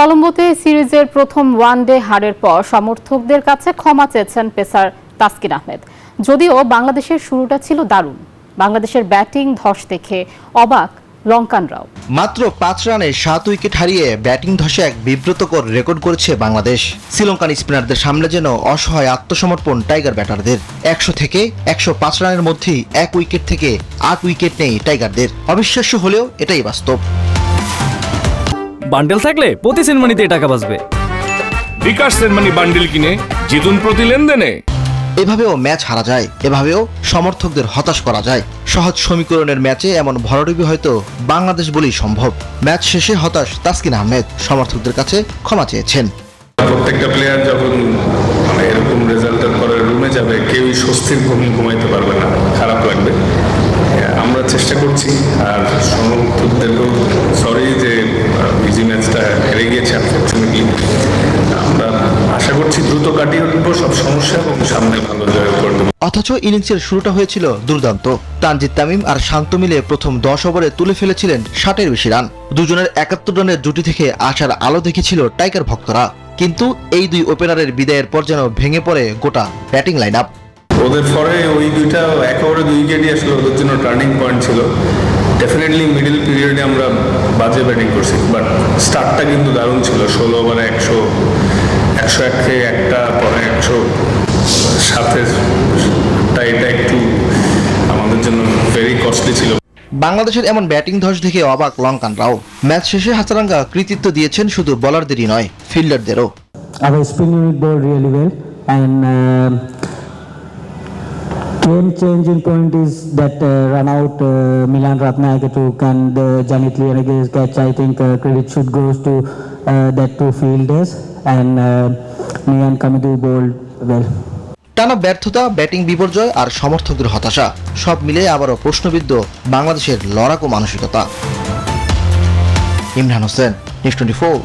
কলম্বোতে সিরিজের প্রথম ওয়ানডে হারের পর সমর্থকদের কাছে ক্ষমা চেয়েছেন পেসার তাসকিন আহমেদ। যদিও বাংলাদেশের শুরুটা ছিল দারুণ, বাংলাদেশের ব্যাটিং ধস দেখে অবাক লঙ্কানরাও। মাত্র 5 রানে 7 উইকেট হারিয়ে ব্যাটিং ধসে এক বিব্রতকর রেকর্ড করেছে বাংলাদেশ। শ্রীলঙ্কান স্পিনারদের সামনে যেন অসহায় আত্মসমর্পণ টাইগার ব্যাটারদের। 100 থেকে 105 রানের মধ্যেই 1 উইকেট থেকে 8 উইকেট নেই টাইগারদের। অবিশ্বাস্য হলেও এটাই বাস্তব। বান্ডেল থাকলে প্রতি সেনমানিতে টাকা বাঁচবে। বিকাশ সেনমানি বান্ডেল কিনে জিতুন প্রতি লেনদেনে। এভাবেও ম্যাচ হারা যায়, এভাবেও সমর্থকদের হতাশ করা যায়। সহজ সমীকরণের ম্যাচে এমন ভরাডুবি হয়তো বাংলাদেশ বলেই সম্ভব। ম্যাচ শেষে হতাশ তাসকিন আহমেদ, সমর্থকদের কাছে ক্ষমা চেয়েছেন। প্রত্যেকটা প্লেয়ার যখন এরকম রেজাল্টের পরে রুমে যাবে, কেউই স্বস্তির ঘুম ঘুমাইতে পারবে না, খারাপ লাগবে। আমরা চেষ্টা করছি, আর সমর্থকদেরকেও সরি যে ইজি ম্যাচটা হেরে গিয়েছে আনফরচুনেটলি। আমরা আশা করছি দ্রুত কাটিয়ে উঠবো সব সমস্যা এবং সামনে ভালো জয় করবো। অথচ ইনিংসের শুরুটা হয়েছিল দুর্দান্ত। তানজিদ তামিম আর শান্ত মিলে প্রথম 10 ওভারে তুলে ফেলেছিলেন 60-এর বেশি রান। দুজনের 71 রানের জুটি থেকে আশার আলো দেখেছিল টাইগার ভক্তরা। কিন্তু এই দুই ওপেনারের বিদায়ের পর যেন ভেঙে পড়ে গোটা ব্যাটিং লাইন আপ। ওদের পরে ওই দুইটা একেবারে 2 উইকেটই আসলে ওদের জন্য টার্নিং পয়েন্ট ছিল। ডেফিনেটলি মিডল পিরিয়ডে আমরা বাজে ব্যাটিং করছি, বাট স্টার্টটা কিন্তু দারুণ ছিল। 16 ওভারে 101 থেকে একটা পরে 107 এটা একটু আমাদের জন্য ভেরি কস্টলি ছিল। বাংলাদেশের এমন ব্যাটিং ধস দেখে অবাক লঙ্কানরাও। ম্যাচ শেষে হাসারাঙ্গা কৃতিত্ব দিয়েছেন শুধু বোলারদেরই নয়, ফিল্ডারদেরও। Our spin unit bowled really well, and game changing point is that run out Milan Ratnayake took, and Janit Lianege's catch. I think credit should go to that two fielders, and Mian Kamidu bowled well. টানা ব্যর্থতা, batting বিপর্যয় আর সমর্থকদের হতাশা সব মিলে আবারও প্রশ্নবিদ্ধ বাংলাদেশের লড়াকু মানসিকতা। ইমরান হোসেন, নিউজ 24।